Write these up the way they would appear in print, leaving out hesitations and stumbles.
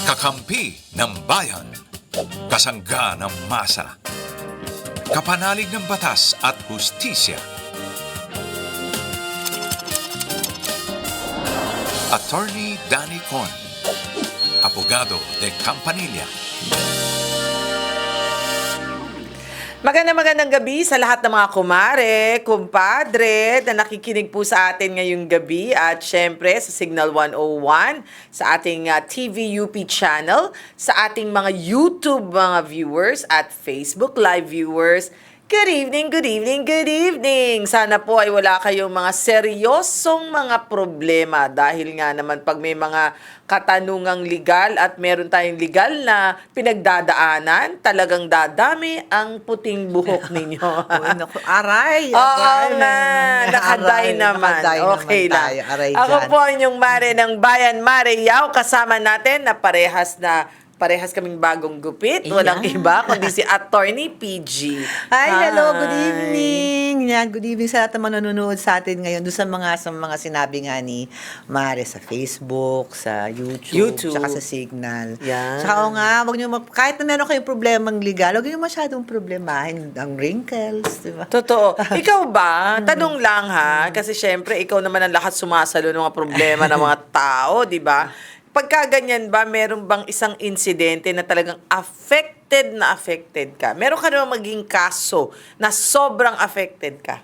Kakampi ng bayan. Kasangga ng masa. Kapanalig ng batas at hustisya. Attorney Danny Con. Abogado de Campanilla. Magandang gabi sa lahat ng mga kumare, kumpadre na nakikinig po sa atin ngayong gabi at syempre sa Signal 101, sa ating TVUP channel, sa ating mga YouTube mga viewers at Facebook Live viewers. Good evening, good evening, good evening! Sana po ay wala kayong mga seryosong mga problema dahil nga naman pag may mga katanungang legal at meron tayong legal na pinagdadaanan, talagang dadami ang puting buhok ninyo. Aray! Oo nga, nakaday naman. Okay lang. Ako po inyong Mare ng Bayan, Mare Yao, kasama natin na parehas kaming bagong gupit. Walang iba, kundi si Attorney PG. Hi, hello, good evening. Yan, good evening sa lahat ng mga nanonood sa atin ngayon doon sa mga sinabi nga ni Mare sa Facebook, sa YouTube. Saka sa Signal. Yan. Saka nga, wag niyo kahit na meron kayong problemang legal, wag niyo masyadong problemahin ang wrinkles, di ba? Totoo. Ikaw ba? Tanong lang ha, kasi syempre ikaw naman ang lahat sumasalo ng mga problema ng mga tao, di ba? Pagka ganyan ba, meron bang isang insidente na talagang affected ka? Meron ka naman maging kaso na sobrang affected ka?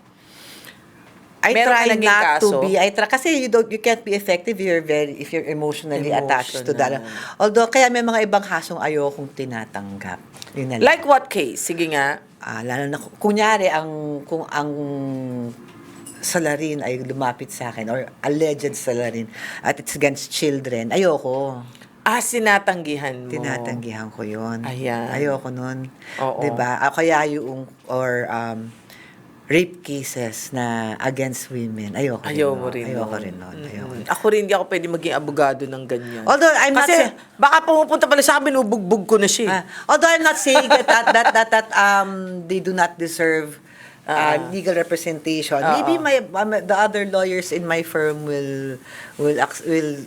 I Meron ka try naging not kaso? to be. Kasi you can't be effective if you're emotionally attached to that. Although kaya may mga ibang kasong ayokong tinatanggap. Yun na lang. Like what case? Sige nga. Lalo na kunyari kung ang salarin ay lumapit sa akin or alleged salarin at it's against children, ayoko. Sinatanggihan mo. Tinatanggihan ko yun. Ayan. Ayoko nun. Oo. Diba? Kaya yung rape cases na against women, ayoko rin nun. Ako rin, hindi ako pwede maging abogado ng ganyan. Although I'm not Kasi baka pumupunta pala sa akin, binubugbog ko na siya. although I'm not saying that they do not deserve legal representation. Maybe the other lawyers in my firm will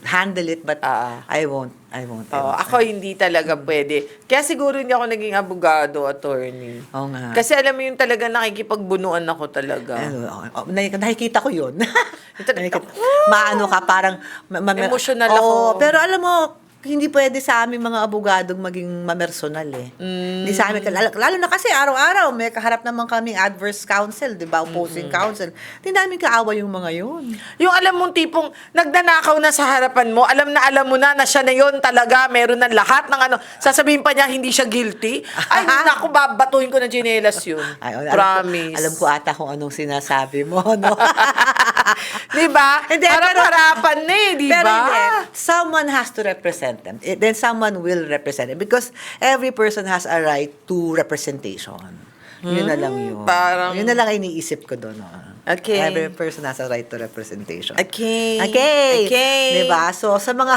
handle it, but I won't. Ako hindi talaga pwede. Kaya siguro hindi ako naging abogado, attorney. Oo nga. Kasi alam mo yung talaga nakikipagbunuan ako talaga. Nakikita ko yun. Maano ka, parang Emotional ako. Pero alam mo, hindi pwede sa aming mga abogadong maging mamersonal eh. Hindi sa amin, lalo na kasi araw-araw may kaharap naman kaming adverse counsel, di ba? Opposing counsel. Hindi namin kaawa yung mga yun. Yung alam mong tipong nagnanakaw na sa harapan mo, alam mo na siya na yun talaga, meron na lahat ng sasabihin pa niya hindi siya guilty. Ay, naku, babatuhin ko ng chinelas yun. Promise. Alam ko ata kung anong sinasabi mo, no? Di ba? Parang harapan na eh, di ba? Pero someone has to represent them. Then someone will represent them because every person has a right to representation. Yun na lang yun. Yun na lang iniisip ko doon. Okay. Every person has a right to representation. Okay. Diba? So, sa mga...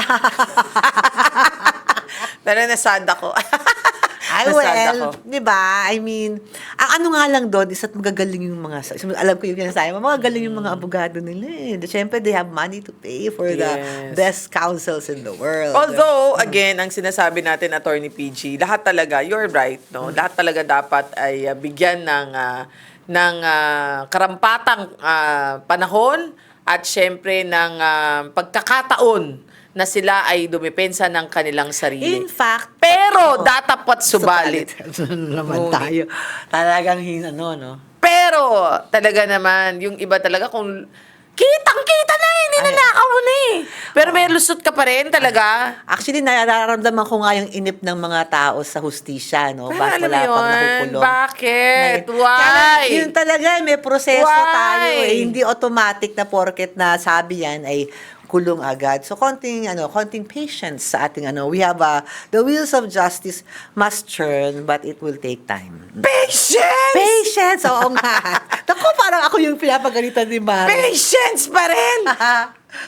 Pero nasad ako. di ba? I mean, ang ano nga lang doon is at magagaling yung mga, alam ko yung sinasabi mo, magagaling yung mga abogado nila eh. Siyempre, they have money to pay for the best counsels in the world. Although, again, ang sinasabi natin, Attorney PG, lahat talaga, you're right, no? Lahat talaga dapat ay bigyan ng karampatang panahon at siyempre ng pagkakataon na sila ay dumepensa ng kanilang sarili. In fact, pero datapat subalit. naman tayo. Talagang no? Pero, talaga naman, yung iba talaga kung kitang-kita na eh, ninanakaw mo na eh. Pero may lusot ka pa rin talaga. Actually, nararamdaman ko nga yung inip ng mga tao sa hustisya, no? Alam mo wala pang yun? nakukulong. Bakit? Why? Kaya, yun talaga, may proseso Why? tayo eh. Hindi automatic na porket na sabi yan ay kulong agad. So, konting patience sa ating we have the wheels of justice must turn, but it will take time. Patience! Oo nga. Naku, parang ako yung pinapagalitan ni Mari. Patience pa rin!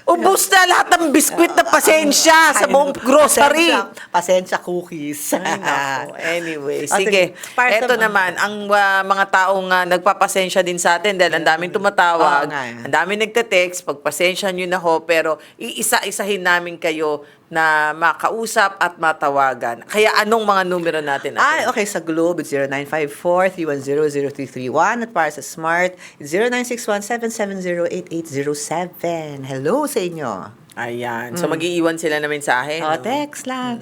Ubus na lahat ng biskwit na pasensya sa buong grocery. Pasensya cookies. Ay, naku. Anyway, sige. Eto naman, ang mga taong nagpapasensya din sa atin dahil ang daming tumatawag, ang daming nagte-text, pagpasensya nyo na ho, pero iisa-isahin namin kayo na makausap at matawagan. Kaya anong mga numero natin? Ay, okay. Sa Globe, it's 0954-310-0331. At para sa Smart, it's 0961-770-8807. Hello sa inyo. Ayan. So, mag-iiwan sila ng mensahe. Oh, no? text lang,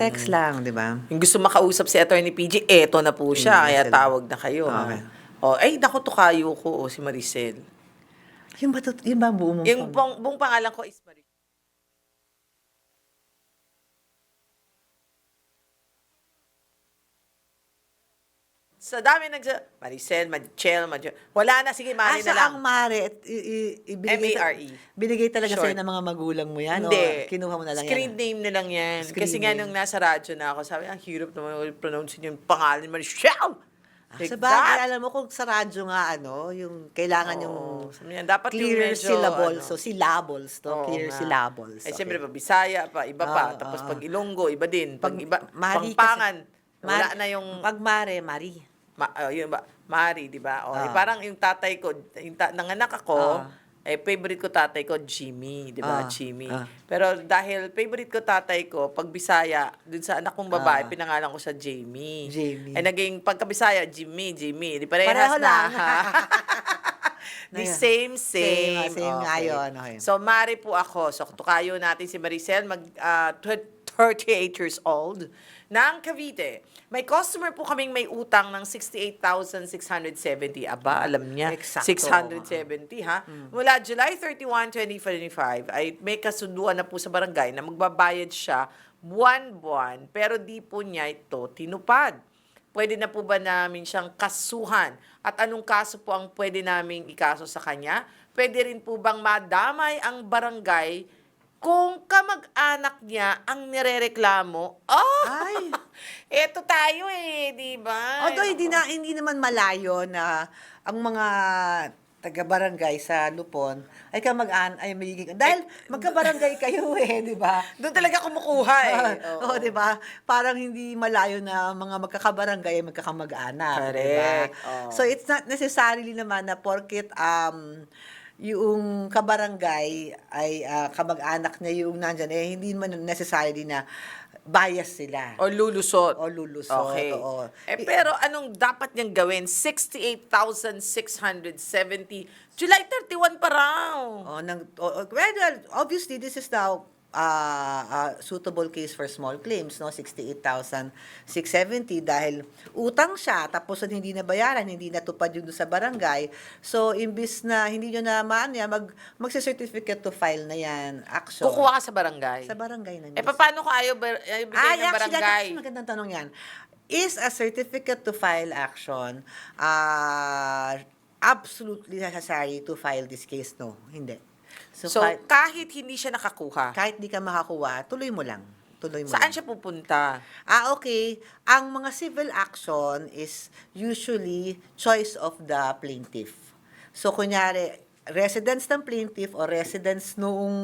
di ba? Yung gusto makausap si Attorney PG, eto na po siya. Kaya Sila. tawag na kayo. Okay. Oh, ay, naku, tukayo ko, si Maricel. Yun ba ang buong mong Yung buong pangalan ko is Maricel. Sa dami Maricel, wala na, sige, Mari na lang. ang Mare, M-A-R-E. Binigay talaga Short. sa'yo ng mga magulang mo yan? Hindi. O kinuha mo na lang Screen yan? name na lang yan. Screen Kasi nga name. nung nasa radyo na ako, sabi, ang hirap naman pronounce yung pangalan, Maricel! Sa bagay, alam mo kung sa radyo nga, yung kailangan yung sabi niya, dapat yung clear medyo, syllables. ano. So, syllables, to. Oo Clear nga. syllables. Eh, siyempre, pa Bisaya pa, iba pa. Tapos pag Ilonggo, iba din. Pag iba, Mari Pampangan, kasi- wala na yung, Pag Mari. yun ba, Mari, di ba? O, Ah. parang yung tatay ko, nanganak ako, favorite ko tatay ko, Jimmy, di ba? Ah. Jimmy. Ah. Pero dahil favorite ko tatay ko, pag Bisaya, dun sa anak kong babae, pinangalan ko sa Jamie. Jamie. Eh, naging pagka Bisaya, Jimmy. Di parehas Pareho na. lang. The Ayan. same. Same nga Okay. yun, okay. So, Mari po ako. So, tukayo natin si Maricel, 38 years old, ng Cavite. May customer po kaming may utang ng 68,670. Aba, alam niya. Eksakto. 670, ha? Mula July 31, 2025, ay may kasunduan na po sa barangay na magbabayad siya buwan-buwan, pero di po niya ito tinupad. Pwede na po ba namin siyang kasuhan? At anong kaso po ang pwede naming ikaso sa kanya? Pwede rin po bang madamay ang barangay kung kamag-anak niya ang nirereklamo? Oh! Ay! Eto tayo di ba? Although hindi naman malayo na ang mga taga-barangay sa Lupon ay magiging dahil magka-barangay kayo di ba? Doon talaga kumukuha Oo, di ba? Parang hindi malayo na mga magkakabarangay ay magkakamag-anak, di ba? Correct. Oo. So it's not necessarily naman na porket yung kabarangay ay kamag-anak niya yung nandyan, hindi naman necessarily na bias sila. O lulusot. O lulusot, Okay. oo. Pero anong dapat niyang gawin? 68,670. July 31 pa raw. Well, obviously, this is now a suitable case for small claims, no? 68,670 dahil utang siya, tapos hindi na bayaran, hindi natupad yun doon sa barangay. So, imbis na hindi nyo na magsa-certificate to file na yan, action. Kukuha ka sa barangay. Sa barangay na Paano ko ayaw bigay ng actually, barangay? that's magandang tanong yan. Is a certificate to file action absolutely necessary to file this case? No, hindi. So, kahit hindi siya nakakuha, Kahit di ka makakuha, tuloy mo lang. saan siya pupunta? Okay. Ang mga civil action is usually choice of the plaintiff. So, kunyari, residence ng plaintiff o residence noong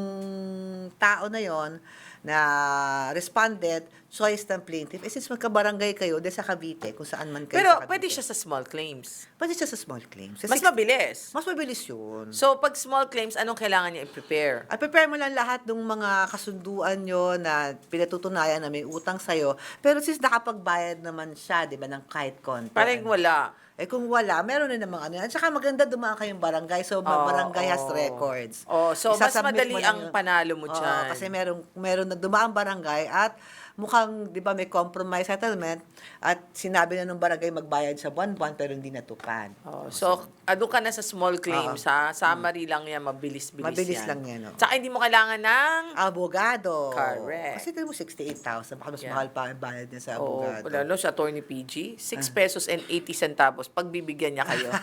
tao na yon na respondent, choice ng plaintiff. Since magkabarangay kayo, sa Cavite, kung saan man kayo Pero sa Cavite. pwede siya sa small claims. Pwede siya sa small claims. Mas mabilis. Mas mabilis yun. So, pag small claims, anong kailangan niya i-prepare? At prepare mo lang lahat ng mga kasunduan nyo na pinatutunayan na may utang sa'yo. Pero since nakapagbayad naman siya, di ba, ng kahit konti. Parang wala. Kung wala, meron na namang ano. At saka maganda dumaan kayong barangay. So, barangay has records. So mas Isasubmit madali mo lang ang panalo mo dyan. Kasi meron na dumaan barangay at mukhang, di ba, may compromise settlement at sinabi na nung barangay magbayad sa buwan-buwan pero hindi natupad. So, doon ka na sa small claims, ha? Summary lang yan, mabilis-bilis Mabilis yan. lang yan, oh. Tsaka hindi mo kailangan ng... Abogado. Correct. Kasi mo 68,000. Baka mas Yeah. mahal pa ang bayad niya sa Oh, abogado. lalo sa attorney PG, 6 pesos and 80 centavos, pagbibigyan niya kayo.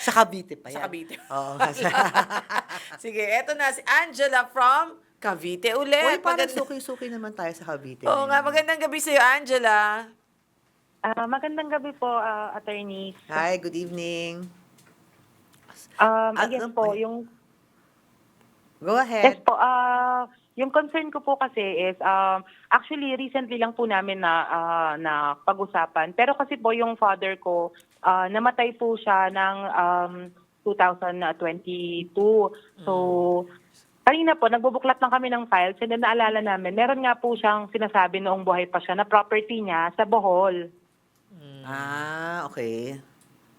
Sa Cavite pa yan. Sa Cavite. Oo. Sige, eto na si Angela from Cavite ulit. Uy, parang Maganda- suki-suki naman tayo sa Cavite. Oo nga, magandang gabi sa'yo, Angela. Magandang gabi po, attorney. Hi, good evening. Again ano po, po? yung Go yes ahead. po, yung concern ko po kasi is actually recently lang po namin na pag-usapan. Pero kasi po yung father ko namatay po siya ng 2022. So Kanina po, nagbubuklat lang kami ng files and then naalala namin, meron nga po siyang sinasabi noong buhay pa siya na property niya sa Bohol. Okay.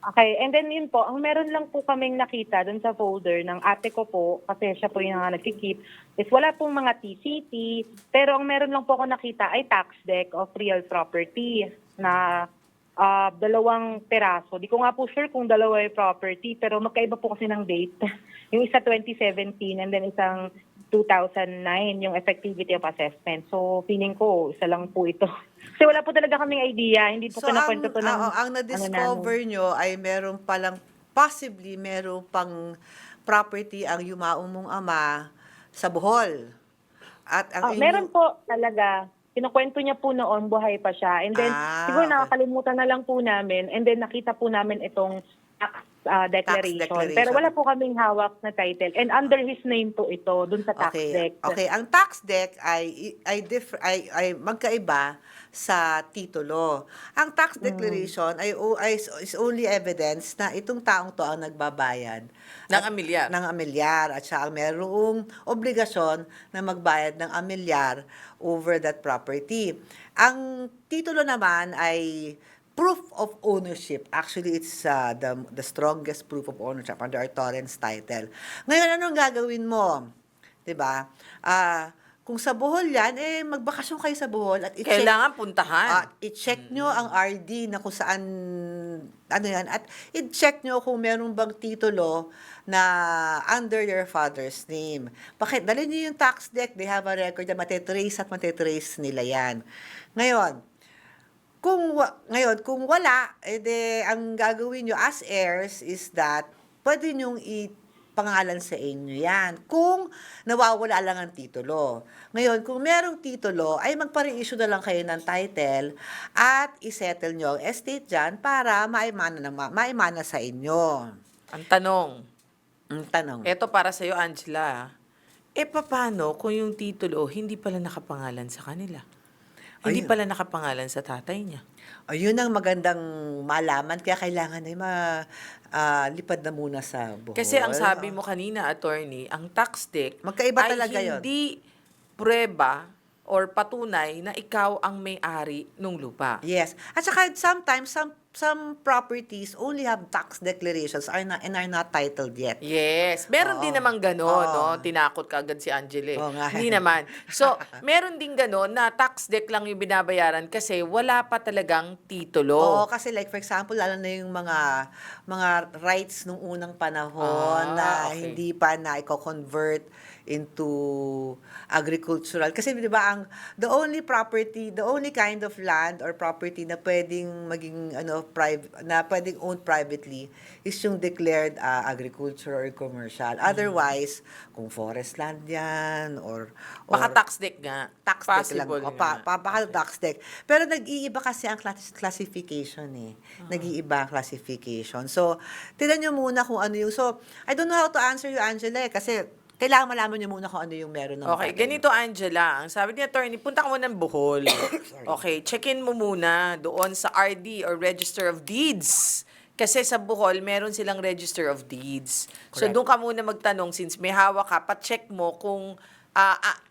Okay, and then yun po, ang meron lang po kaming nakita dun sa folder ng ate ko po, kasi siya po yung nagkikip, is wala pong mga TCT, pero ang meron lang po ako nakita ay tax deck of real property na 2 peraso. Di ko nga po sure kung dalawa yung property, pero magkaiba po kasi ng date. Yung isa 2017 and then isang 2009, yung effectivity of assessment. So, feeling ko, isa lang po ito. Kasi wala po talaga kaming idea. Hindi po kinakwento to ng... ang na-discover nyo ay meron palang, possibly meron pang property ang yumaong mong ama sa Bohol. At ang meron po talaga. Kinukwento niya po noon, buhay pa siya. And then, siguro okay. nakakalimutan na lang po namin. And then, nakita po namin itong tax declaration. declaration. Pero wala po kaming hawak na title. And under his name po ito, dun sa tax deck. Okay, ang tax deck ay magkaiba sa titulo. Ang tax declaration is only evidence na itong taong to ang nagbabayad Ng amilyar. ng amilyar at siya ang merong obligasyon na magbayad ng amilyar over that property. Ang titulo naman ay proof of ownership. Actually, it's the strongest proof of ownership under our Torrens title. Ngayon, anong gagawin mo? 'Di ba? Kung sa Bohol yan, magbakasyon kayo sa Bohol at i-check. Kailangan puntahan. I-check nyo ang RD na kung saan, ano yan, at i-check nyo kung meron bang titulo na under your father's name. Bakit? Dali nyo yung tax deck, they have a record na matetrace nila yan. Ngayon, kung wala, ang gagawin nyo as heirs is that pwede nyong pangalan sa inyo yan. Kung nawawala lang ang titulo. Ngayon, kung merong titulo, ay magpa-reissue na lang kayo ng title at isettle nyo ang estate dyan para maimana sa inyo. Ang tanong, Ang tanong. eto para sa'yo, Angela. Paano kung yung titulo hindi pala nakapangalan sa kanila? Hindi Ayun. pala nakapangalan sa tatay niya. Ayun ang magandang malaman, kaya kailangan ay lipad na muna sa Bohol. Kasi ang sabi mo kanina, attorney, ang tax deck Magkaiba ay talaga yun. hindi prueba or patunay na ikaw ang may-ari ng lupa. Yes. At saka sometimes, some properties only have tax declarations and are not titled yet. Yes. Meron din naman gano'n, Oo. no? Tinakot ka agad si Angela. Oo nga. Hindi naman. So, meron din gano'n na tax deck lang yung binabayaran kasi wala pa talagang titulo. Oo, kasi like for example, lalo na yung mga rights nung unang panahon na okay. hindi pa na i-convert into agricultural. Kasi 'di ba the only kind of land or property na pwedeng maging na pwedeng owned privately is yung declared agriculture or commercial. Otherwise, kung forest land 'yan or Baka tax deck nga. tax deck lang. Possible O, nga. baka tax deck. Pero nag-iiba kasi ang classification eh. Nag-iiba ang classification. So, tignan nyo muna kung ano yung... So, I don't know how to answer you, Angela, kasi kailangan malaman nyo muna kung ano yung meron ng Okay, ganito Angela. Ang sabi ni attorney, punta ka muna ng Bohol. Okay, check-in mo muna doon sa RD or Register of Deeds. Kasi sa Bohol, meron silang Register of Deeds. So Correct. doon ka muna magtanong, since may hawak ka, pa-check mo kung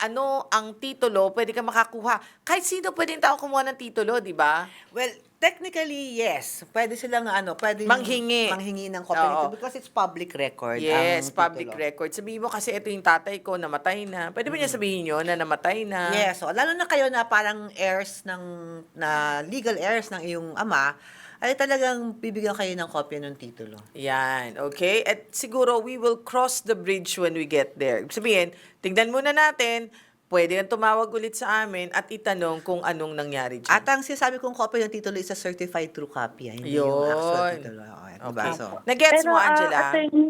ano ang titulo, pwede ka makakuha. Kahit sino pwedeng tao kumuha ng titulo, di ba? Well, technically, yes. Pwede silang, pwede manghingi ng copy Oo. nito because it's public record. Yes, ang public titulo. record. Sabihin mo kasi ito yung tatay ko, namatay na. Pwede ba niya sabihin yun na namatay na? Yes, so lalo na kayo na parang legal heirs ng iyong ama, ay talagang bibigyan kayo ng kopya ng titulo. Yan, okay? At siguro, we will cross the bridge when we get there. Ibig sabihin, tignan muna natin, pwede kang tumawag ulit sa amin at itanong kung anong nangyari dyan. At ang sinasabi kong kopya ng titulo is a certified true copy, hindi yung actual Yun. titulo. Okay, diba? Okay. So, Nagets mo, Angela? Attorney,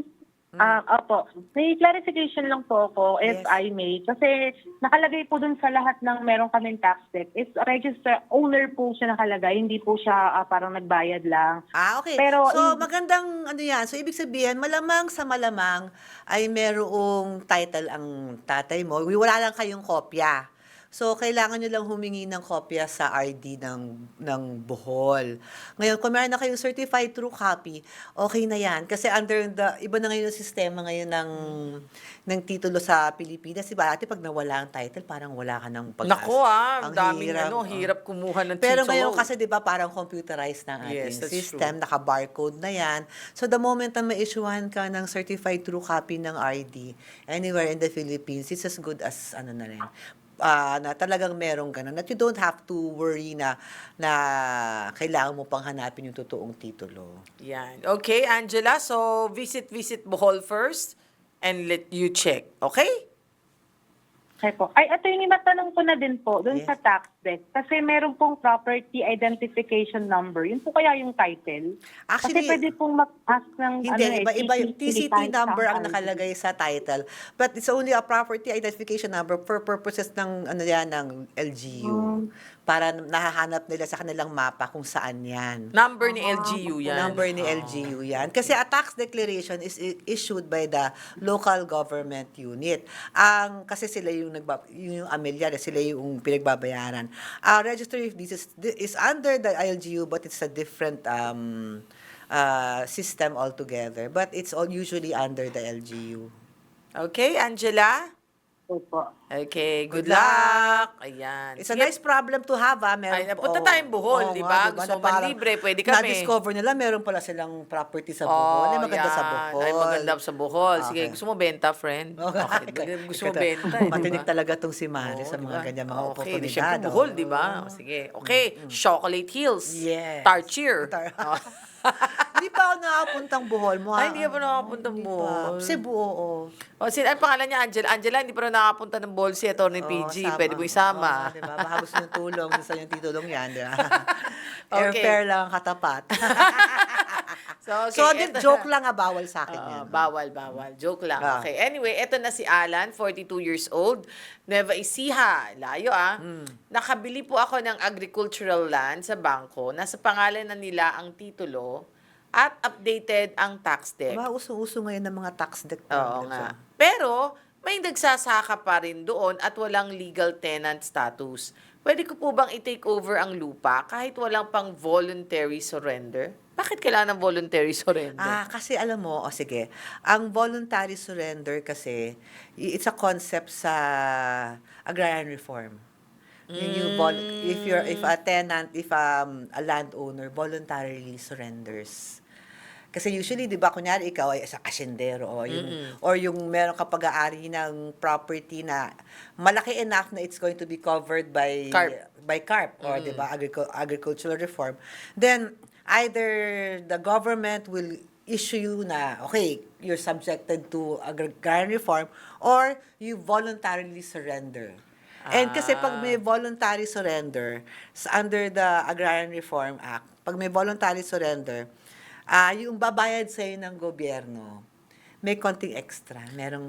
opo, may clarification lang po ako, if Yes. I may. Kasi nakalagay po dun sa lahat ng meron kaming tax deck, is register owner po siya nakalagay, hindi po siya parang nagbayad lang. okay. Pero So, magandang yan. So, ibig sabihin, malamang sa malamang ay merong title ang tatay mo. Wala lang kayong kopya. So, kailangan nyo lang humingi ng kopya sa RD ng Bohol. Ngayon, kung meron na kayong certified true copy, okay na yan. Kasi iba na ngayon yung sistema ngayon ng titulo sa Pilipinas. Diba, ate, pag nawala ang title, parang wala ka ng pag-asa. Nako Ang daming hirap, hirap kumuha ng Pero titulo. ngayon kasi 'di ba parang computerized na ang Yes, ating that's system, naka-barcode na 'yan. So the moment na ma-issuehan ka ng certified true copy ng ID anywhere in the Philippines, it's as good as ano na rin. Na talagang merong ganun. That you don't have to worry na kailangan mo pang hanapin yung totoong titulo. Yan. Okay, Angela. So, visit Bohol first and let you check. Okay? Okay po. Ay, attorney, matanong ko na din po dun Yes. sa tax debt. Kasi meron pong property identification number. Yun po kaya yung title? Actually, kasi pwede pong mag-ask ng Hindi, iba yung TCT kahit number ang saan. nakalagay sa title. But it's only a property identification number for purposes ng ng LGU. Para nahahanap nila sa kanilang mapa kung saan yan. Number ni LGU yan. Number ni LGU yan. Kasi a tax declaration is issued by the local government unit. Kasi sila yung yung amilyar, sila yung pinagbabayaran. Registry of Deeds is under the LGU but it's a different system altogether. But it's all usually under the LGU. Okay, Angela? Opo. Okay, good Good luck. Ayan. It's a Sige. nice problem to have, Ay, punta tayong Bohol, di ba? Gusto mo libre, pwede kami. Na-discover nila, meron pala silang property sa Oh, Bohol. Ay, maganda sa yan. Bohol. Ay, maganda sa Bohol. Sige, Okay. gusto mo benta, friend? Okay. Gusto mo benta, eh, di ba? Matinig talaga tong si Mari Oo, sa di mga ba? ganyan mga Okay, di oportunidad. syempre Bohol, di ba? Sige. Okay, Chocolate Hills. Yes. Tarchier. Oh. Hindi pa ako nakapuntang Bohol. Ay, hindi ka pa nakapuntang Hindi Bohol. pa. Cebu, oo. O, ang pangalan niya, Angela. Angela, hindi pa rin nakapunta ng Bohol si Atty. PG. sama. Pwede mo isama. Oo, diba? Baka gusto niyong tulong. Gusto niyong titulong yan, diba? Okay. Airfare lang ang katapat. Okay, So, eto joke na. lang bawal sa akin yan. Bawal. Joke lang. Ah. Okay. Anyway, eto na si Alan, 42 years old. Nueva Ecija. Layo Nakabili po ako ng agricultural land sa bangko. Nasa pangalan na nila ang titulo at updated ang tax deck. Diba, uso-uso ngayon ng mga tax deck. Oo nga. Pero, may nagsasaka pa rin doon at walang legal tenant status. Pwede ko po bang i-take over ang lupa kahit walang pang voluntary surrender? Bakit kailangan ng voluntary surrender? Kasi alam mo, sige, ang voluntary surrender kasi, it's a concept sa agrarian reform. If a tenant, if a landowner voluntarily surrenders. Kasi usually, di ba, kunyari, ikaw ay isang asyendero or yung meron ka pag-aari ng property na malaki enough na it's going to be covered by CARP or, di ba, agricultural reform, then either the government will issue you na, okay, you're subjected to agrarian reform or you voluntarily surrender. And kasi pag may voluntary surrender, under the Agrarian Reform Act, pag may voluntary surrender, yung babayad sa'yo ng gobyerno, may konting extra. Merong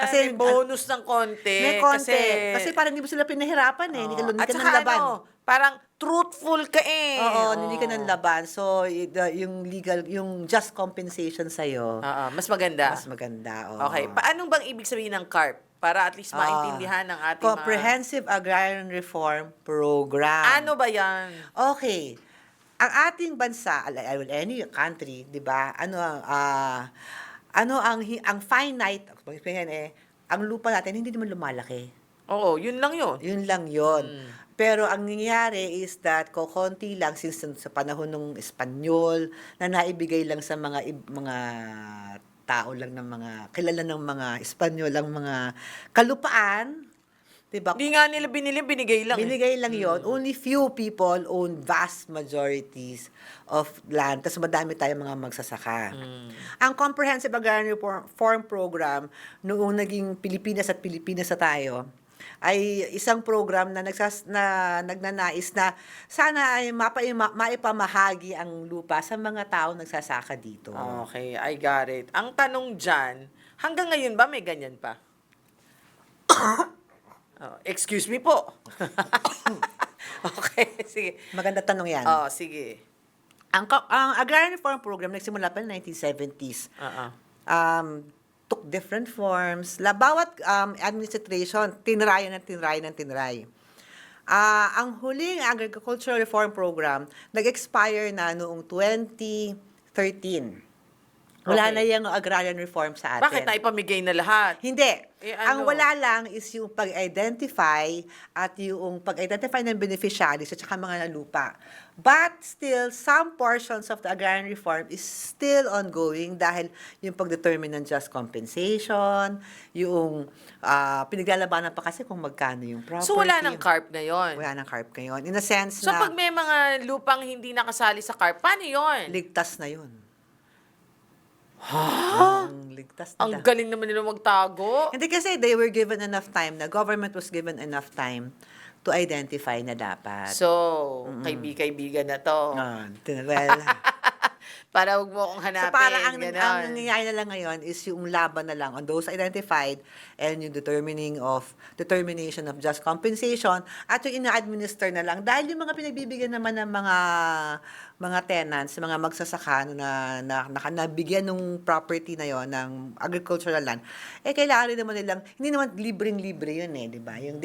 Kasi may bonus ng konti. may konti. Kasi parang hindi mo sila pinahirapan eh. Hindi ka At ng saka laban. parang truthful ka eh. Oo, hindi ka ng laban. So, yung legal, yung just compensation sa'yo, Mas maganda. mas maganda. Oo. Okay. Paano bang ibig sabihin ng CARP? Para at least maintindihan ng ating Comprehensive Agrarian Reform Program. Ano ba yan? Okay. Ang ating bansa, any country, 'di ba? Ang finite, ang lupa natin hindi naman lumalaki. Oo, yun lang yun. Yun lang 'yon. Pero ang nangyayari is that kokonti lang since sa panahon ng Espanyol na naibigay lang sa mga tao lang ng mga kilala ng mga Espanyol ang mga kalupaan. Diba? Hindi nga nila binili, binigay lang. Binigay lang yon. Only few people own vast majorities of land. Tapos madami tayong mga magsasaka. Ang Comprehensive Agrarian Reform Program, noong naging Pilipinas at Pilipinas na tayo, ay isang program na nagnanais na sana ay maipamahagi ang lupa sa mga tao nagsasaka dito. Okay, I got it. Ang tanong dyan, hanggang ngayon ba may ganyan pa? Excuse me po. Okay, sige. Maganda tanong yan. Sige. Ang Agrarian Reform Program nagsimula pa noong 1970s. took different forms. Bawat administration, tinry ng tinry ng tinry. Ang huling agricultural reform program, nag-expire na noong 2013. Wala Okay. na yung agrarian reform sa atin. Bakit? Naipamigay na lahat. Hindi. Ang ano? wala lang is yung pag-identify at yung pag-identify ng beneficiaries at saka mga lupa. But still, some portions of the agrarian reform is still ongoing dahil yung pag-determine ng just compensation, yung pinaglalabanan pa kasi kung magkano yung property. So, wala ng CARP ngayon. Wala ng CARP ngayon. In a sense So, na pag may mga lupang hindi nakasali sa CARP, paano yun? ligtas na yun. Ligtas na. Ang galing naman nila magtago. Hindi kasi they were given enough time, the government was given enough time to identify na dapat. So, kaibigan na to. Well, Para huwag mo akong hanapin. so parang ang ganon. nangyayari na lang ngayon is yung laban na lang on those identified and yung determination of just compensation at yung ina-administer na lang dahil yung mga pinagbibigyan naman ng mga tenants, mga magsasaka na nabigyan ng property na yon ng agricultural land, kailangan rin naman nilang, hindi naman libreng-libre yun di ba? Yung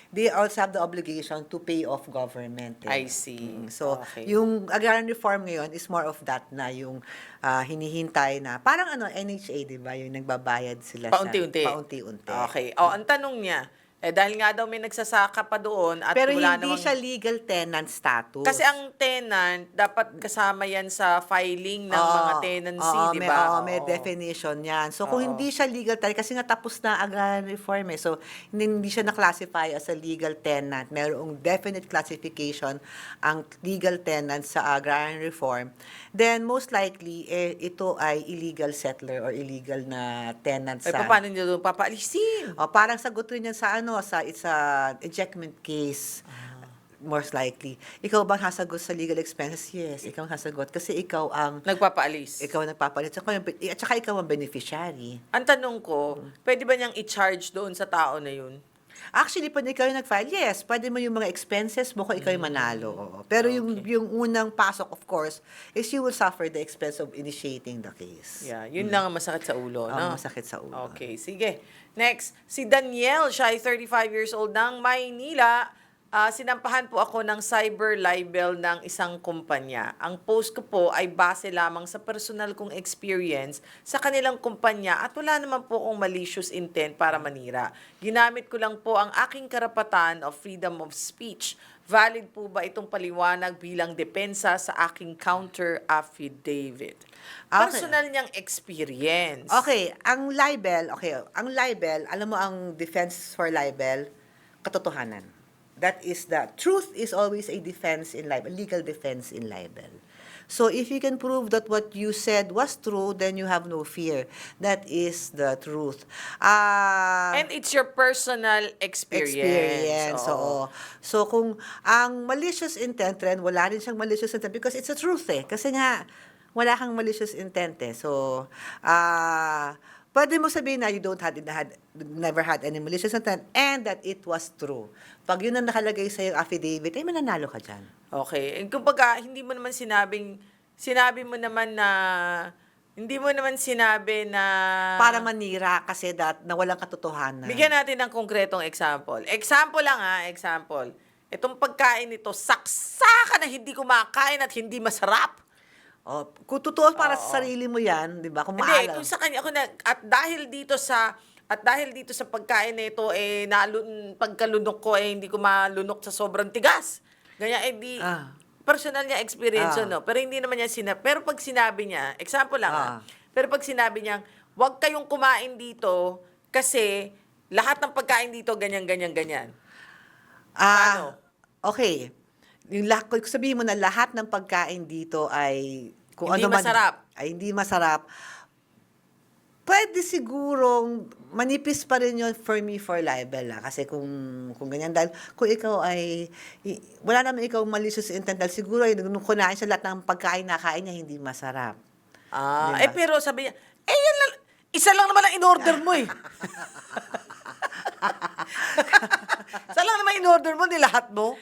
they also have the obligation to pay off government. I see. So, Okay. yung agrarian reform ngayon is more of that na yung hinihintay na, parang NHA, di ba? Yung nagbabayad sila Paunti-unti. Paunti-unti. Okay. Ang tanong niya, dahil nga daw may nagsasaka pa doon at Pero wala hindi namang... siya legal tenant status. Kasi ang tenant, dapat kasama yan sa filing ng mga tenancy, di ba? May definition yan. So, kung Oo. hindi siya legal tenant, kasi nga tapos na agrarian reform So, hindi siya na-classify as a legal tenant. Merong definite classification ang legal tenant sa agrarian reform. Then, most likely, ito ay illegal settler or illegal na tenant Ay, sa... paano nyo doon papaalisin? Parang sagot rin yan sa it's a ejectment case. Most likely. Ikaw bang hasagot sa legal expenses? Yes, ikaw ang hasagot. Kasi ikaw ang Nagpapaalis. nagpapalit. At saka ikaw ang beneficiary. Ang tanong ko, pwede ba niyang i-charge doon sa tao na yun? Actually, pag ikaw yung nag-file, yes, pwede mo yung mga expenses mo kung ikaw yung manalo. Oo. Pero yung unang pasok, of course, is you will suffer the expense of initiating the case. Yeah, yun lang ang masakit sa ulo, no? Masakit sa ulo. Okay, sige. Next, si Danielle, siya ay 35 years old ng Maynila. Sinampahan po ako ng cyber libel ng isang kumpanya. Ang post ko po ay base lamang sa personal kong experience sa kanilang kumpanya at wala naman po akong malicious intent para manira. Ginamit ko lang po ang aking karapatan of freedom of speech. Valid po ba itong paliwanag bilang depensa sa aking counter affidavit? Personal niyang experience. Okay, ang libel, alam mo ang defense for libel, katotohanan. That is the truth is always a defense in libel, legal defense in libel. So if you can prove that what you said was true, then you have no fear. That is the truth. And it's your personal experience. Oo. So kung ang malicious intent rin, wala rin siyang malicious intent because it's a truth Kasi nga, wala kang malicious intent So, pwede mo sabihin na you never had any malicious intent and that it was true. Pag yun ang nakalagay sa yung affidavit, mananalo ka dyan. Okay. Kumbaga, hindi mo naman sinabi mo naman na, hindi mo naman sinabi na... Para manira kasi na walang katotohanan. Bigyan natin ng konkretong example. Example lang example. Itong pagkain nito, saksakan na hindi kumakain at hindi masarap. Kung totoo para sa sarili mo yan, di ba? Kung Hindi, maalam. kung sa kanya, at dahil dito sa pagkain na ito, pagkalunok ko, hindi ko malunok sa sobrang tigas. Ganyan, personal niya experience no? Pero hindi naman niya pero pag sinabi niya, example lang pero pag sinabi niya, huwag kayong kumain dito kasi lahat ng pagkain dito, ganyan. Paano? Okay. Sabihin mo na lahat ng pagkain dito ay kung Hindi ano man, masarap. ay hindi masarap. Pwede sigurong manipis pa rin yun for libel Kasi kung ganyan, dahil kung ikaw wala naman ikaw malicious intent, dahil siguro nung kunain siya lahat ng pagkain na kain niya, hindi masarap. Diba? Pero sabi niya, yan lang, isa lang naman ang in-order mo Isa lang naman in-order mo, di lahat mo.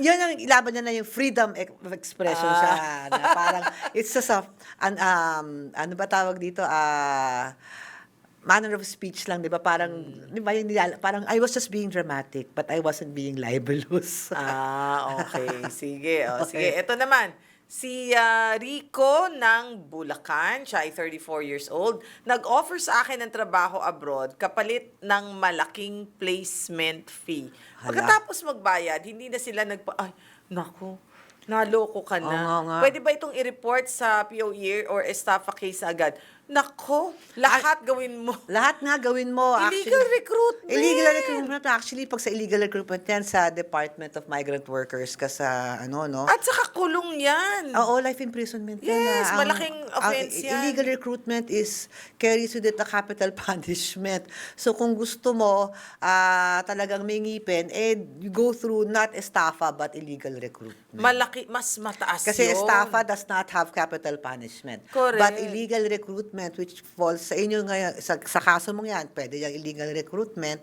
yun ang ilaban niya na yung freedom of expression siya. Na parang, it's just ano ba tawag dito? Manner of speech lang, di ba? Parang, di ba, parang I was just being dramatic, but I wasn't being libelous. Okay. Sige. Sige. Okay. Ito naman. Si Rico ng Bulacan, siya ay 34 years old, nag-offer sa akin ng trabaho abroad kapalit ng malaking placement fee. Hala. Pagkatapos magbayad, hindi na sila ay, naku, naloko ka na. Oo nga. Pwede ba itong i-report sa POE or estafa case agad? Nako, lahat gawin mo. Lahat nga gawin mo. Illegal recruitment. Illegal recruitment. Actually, pag sa illegal recruitment yan, sa Department of Migrant Workers ka sa, no? At saka kulong yan. Oo, life imprisonment yan. Yes, Ang- malaking offense yan. Illegal recruitment carries with it a capital punishment. So kung gusto mo talagang may ngipin, you go through not estafa but illegal recruitment. Mas mataas Kasi yun. estafa does not have capital punishment. Correct. But illegal recruitment, which falls sa inyo ngayon, sa kaso mong yan, pwede yung illegal recruitment,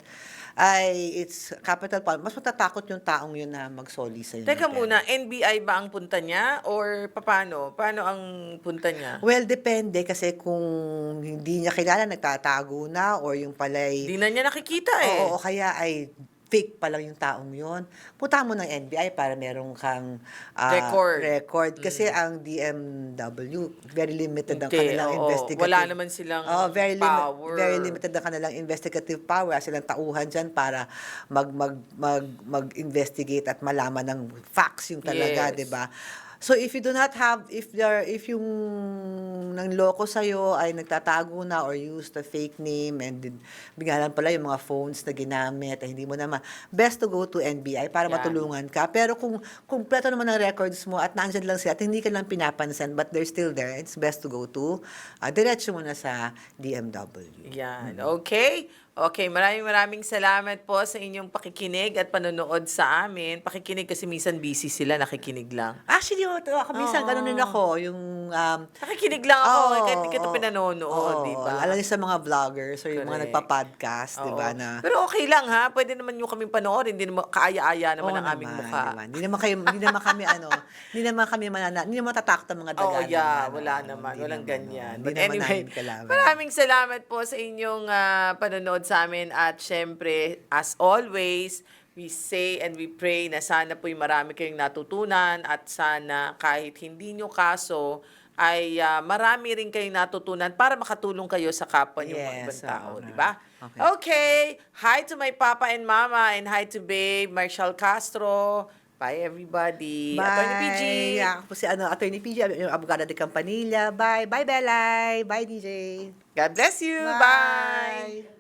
ay it's capital punishment. Mas matatakot yung taong yun na magsoli sa inyo. Teka muna, NBI ba ang punta niya? Or paano? Paano ang punta niya? Well, depende kasi kung hindi niya kilala, nagtatago na, or yung pala'y... Hindi na niya nakikita eh. Oo, kaya ay fake pa lang yung taong yon. Punta mo ng NBI para meron kang record. Kasi ang DMW, very limited ang Okay, kanilang oo. investigative. Wala naman silang power. Very limited ang kanilang investigative power. Silang tauhan dyan para mag-investigate at malaman ng facts yung talaga, Yes. 'di ba? So if you do not have, if yung nangloko sa'yo ay nagtatago na or used a fake name and bigyan pala yung mga phones na ginamit ay hindi mo naman, best to go to NBI para Yan. matulungan ka. Pero kung kumpleto naman ang records mo at nandyan lang sila at hindi ka lang pinapansin but they're still there, it's best to go to, diretso mo na sa DMW. Yan. Okay? Okay, maraming salamat po sa inyong pakikinig at panonood sa amin. Pakikinig kasi minsan busy sila, nakikinig lang. Actually, ako minsan Oo. ganun din ako, yung Nakikinig lang ako, Oo, kahit hindi kita oo. pinanonood, Oo, di ba? alam niyo sa mga vloggers or yung mga Correct. nagpa-podcast, di ba, Oo. na... Pero okay lang ha, pwede naman yung kaming panoorin, hindi naman kaaya-aya naman Oo ang aming mukha. naman. Hindi naman kami hindi naman tatakot ang mga daga. Oh, yeah, naman, wala ano, naman. hindi Walang naman, ganyan. Hindi But naman anyway, namin kalaban. maraming salamat po sa inyong panonood sa amin at syempre, as always, we say and we pray na sana po'y marami kayong natutunan at sana kahit hindi nyo kaso, ay marami rin kayong natutunan para makatulong kayo sa kapwa nyo mga Yes, ibang tao, oo di nga. ba? Okay. Okay. Hi to my papa and mama and hi to babe, Marshall Castro. Bye everybody. Bye. Attorney PG. Ako po si Attorney PG, yung abogada de Campanilla. Bye. Bye, Belay. Bye, DJ. God bless you. Bye.